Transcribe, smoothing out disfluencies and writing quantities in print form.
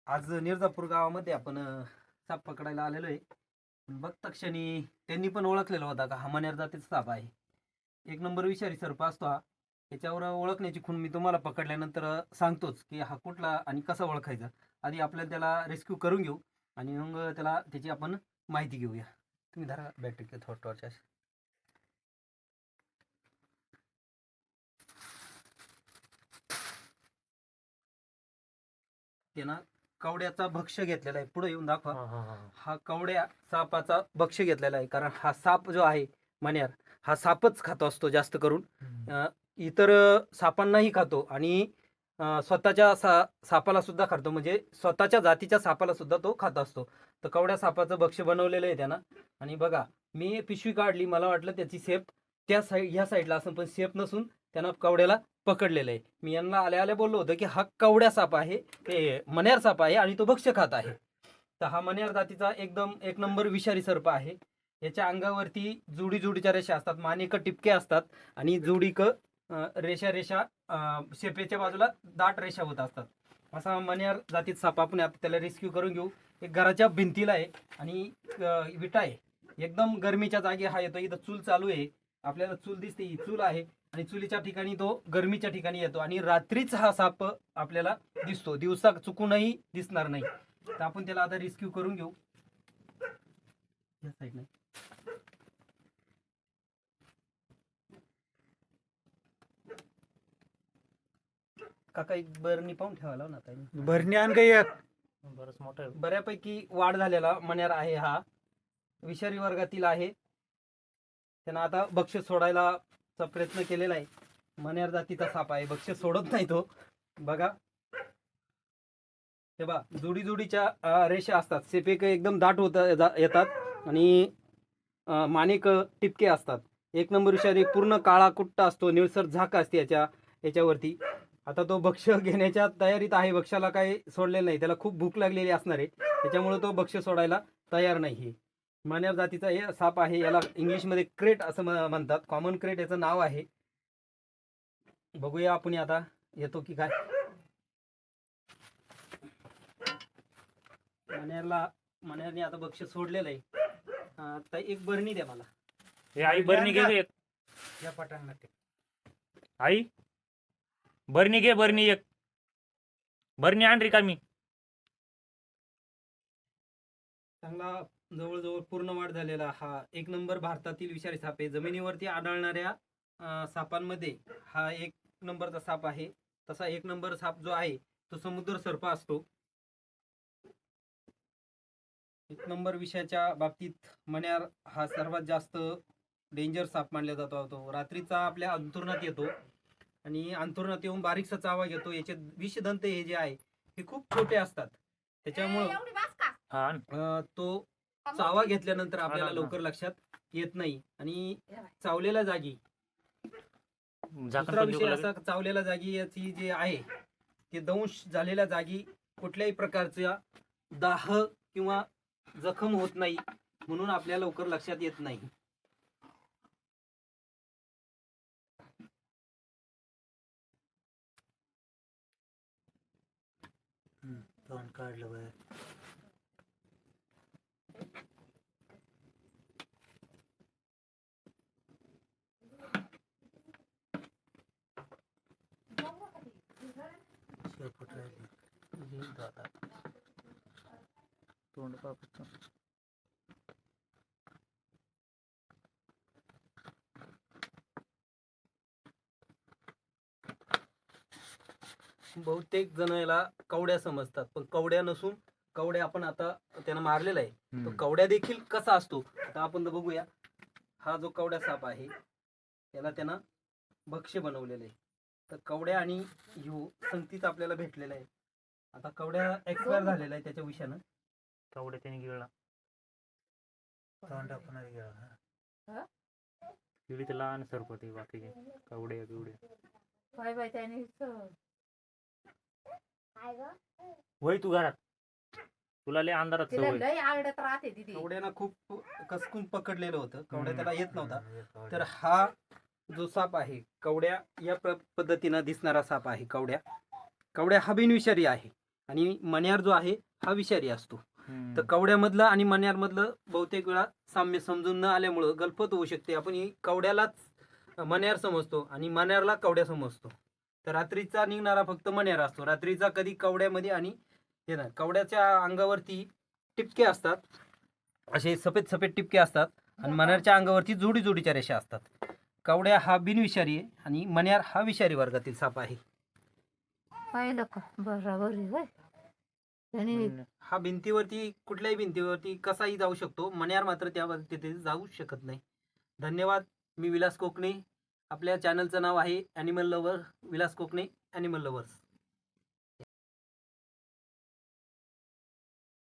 आज निर्जापूर गावामध्ये आपण साप पकडायला आलेलो आहे. बघता क्षणी त्यांनी पण ओळखलेला होता का हा मण्यार जातीचा साप आहे. एक नंबर विषारी सर्प असतो हा. याच्यावर ओळखण्याची खूण मी तुम्हाला पकडल्यानंतर सांगतोच की हा कुठला आणि कसा ओळखायचा. आधी आपल्याला त्याला रेस्क्यू करून घेऊ आणि मग त्याला त्याची आपण माहिती घेऊया. तुम्ही धरा बॅटरी टॉर्च. त्यानं कवड्याचा भक्ष्य घेतलेला आहे. पुढे येऊन दाखवा. हा कवड्या सापाचा भक्ष्य घेतलेला आहे. कारण हा साप जो आहे मण्यार, हा सापच खातो असतो जास्त करून. इतर सापांनाही खातो आणि स्वतःच्या सापाला सुद्धा खातो, म्हणजे स्वतःच्या जातीच्या सापाला सुद्धा तो खात असतो. तर कवड्या सापाचं भक्ष्य बनवलेलं आहे त्यानं. आणि बघा, मी पिशवी काढली, मला वाटलं त्याची शेप त्या ह्या साईडला असून, पण शेप नसून त्यानं कवड्याला पकडलेलं आहे. मी यांना आल्या आल्या बोललो होतो की हा कवड्या साप आहे, ते मण्यार साप आहे आणि तो भक्ष्य खात आहे. तर हा मण्यार जातीचा एकदम एक नंबर विषारी सर्प आहे. याच्या अंगावरती जोडी जोडीच्या रेषा असतात, मानेक टिपके असतात आणि जोडीक रेषा रेषा शेपेच्या बाजूला दाट रेषा होत असतात. असा मण्यार जातीचा साप आपण आता त्याला रेस्क्यू करून घेऊ. एक घराच्या भिंतीला आहे आणि विटा आहे. एकदम गरमीच्या जागी हा येतो. इथं चूल चालू आहे, आपल्याला चूल दिसते, ही चूल आहे आणि चुलीच्या ठिकाणी तो गरमीच्या ठिकाणी येतो आणि रात्रीच हा साप आपल्याला दिसतो, दिवसा चुकूनही दिसणार नाही. तर आपण त्याला आता रेस्क्यू करून घेऊ. या साईडने काका एक बरणी पाहून ठेवायला ना ताई. भरणी आण काही एक बरंच मोठं आहे. बऱ्यापैकी वाढ झालेला मण्यार आहे हा. विषारी वर्गातील आहे. त्यानं आता भक्ष्य सोडायला प्रयत्न केलेला आहे. मण्यार जातीचा साप आहे, भक्ष्य सोडत नाही तो. बघा, हे बघा, जोडी जोडीच्या रेषा असतात, सेपेक एकदम दाट होत येतात आणि मानेक टिपके असतात. एक नंबर विषारी, पूर्ण काळा कुट्टा असतो, निळसर झाक असते याच्यावरती. आता तो भक्ष्य घेण्याच्या तयारीत आहे. भक्ष्याला काही सोडलेलं नाही, त्याला खूप भूक लागलेली असणार आहे, त्याच्यामुळे तो भक्ष्य सोडायला तयार नाही. मण्यार जातीचा हे साप आहे. याला इंग्लिशमध्ये क्रेट असं म्हणतात, कॉमन क्रेट याचं नाव आहे. बघूया आपण आता येतो की काय. मण्यारने आता भक्ष्य सोडलेलं आहे. आता एक बरणी द्या मला. हे आई बरणी घे एक. या पटांना ते आई बरणी घे, बरणी एक. बरणी आण रिकामी. चांगला जवळजवळ पूर्ण वाढ झालेला हा एक नंबर भारतातील विषारी साप आहे. जमिनीवरती आढळणाऱ्या सापांमध्ये हा एक नंबरचा साप आहे. तसा एक नंबर साप जो आहे तो समुद्र सर्प असतो. एक नंबर विषयाच्या बाबतीत मण्यार हा सर्वात जास्त डेंजर साप मानला जातो. तो रात्रीचा आपल्या अंथरुणात येतो आणि अंथरुणात येऊन बारीकसा चावा घेतो. याचे विषदंत हे जे आहे हे खूप छोटे असतात, त्याच्यामुळं तो चावा घेतल्यानंतर आपल्याला लवकर लक्षात येत नाही. आणि चावलेल्या जागी, दुसरा विषय असा, चावलेल्या जागी याची जे आहे ते दंश झालेल्या जागी कुठल्याही प्रकारचा दाह किंवा जखम होत नाही, म्हणून आपल्याला लवकर लक्षात येत नाही. तोंड काढलं बाहेर. शेपूट राहिली. तोंड पाहतो. बहुतेक जण याला कवड्या समजतात, पण कवड्या नसून, कवड्या आपण आता त्यानं मारलेला आहे. तो कवड्या देखील कसा असतो आता आपण बघूया. हा जो कवड्या साप आहे त्याला त्यानं भक्ष्य बनवलेलं आहे. तर कवड्या आणि ह्यो संगतीत आपल्याला भेटलेला आहे. आता कवड्या एक्सपायर झालेला आहे त्याच्या विषयानं. कवड्या त्याने गिळला. तोंड आपण गेला. गिळी तर लहान सर्प ते, बाकीचे कवड्या वय तू घरात, तुला लय अंधारात सवय. कवड्याला खूप कसकून पकडलेलं होतं. कवड्या त्याला येत नव्हता. तर हा जो साप आहे कवड्या, या पद्धतीनं दिसणारा साप आहे कवड्या. कवड्या हा बिनविषारी आहे. आणि मण्यार जो आहे हा विषारी असतो. हम्म. तर कवड्यामधलं आणि मण्यारमधलं बहुतेक वेळा साम्य समजून न आल्यामुळं गलफत होऊ शकते. आपण ही कवड्यालाच मण्यार समजतो आणि मण्यारला कवड्या समजतो. तर रात्रीचा निघणारा फक्त मण्यार असतो. रात्रीचा कधी कवड्यामध्ये आणि हे नाही. कवड्याच्या अंगावरती टिपके असतात, असे सफेद सफेद टिपके असतात आणि मण्यारच्या अंगावरती जोडी जोडीच्या रेषा असतात. कवड्या हा बिनविषारी आहे आणि मण्यार हा विषारी वर्गातील साप आहे. पाहिलं का बरोबर आहे होय. त्यांनी हम्म. हा भिंतीवरती कुठल्याही भिंतीवरती कसाही जाऊ शकतो. मण्यार मात्र त्या तिथे जाऊ शकत नाही. धन्यवाद. मी विलास कोकणे. आपल्या चॅनलचं नाव आहे ॲनिमल लव्हर विलास कोकणे ॲनिमल लव्हर्स.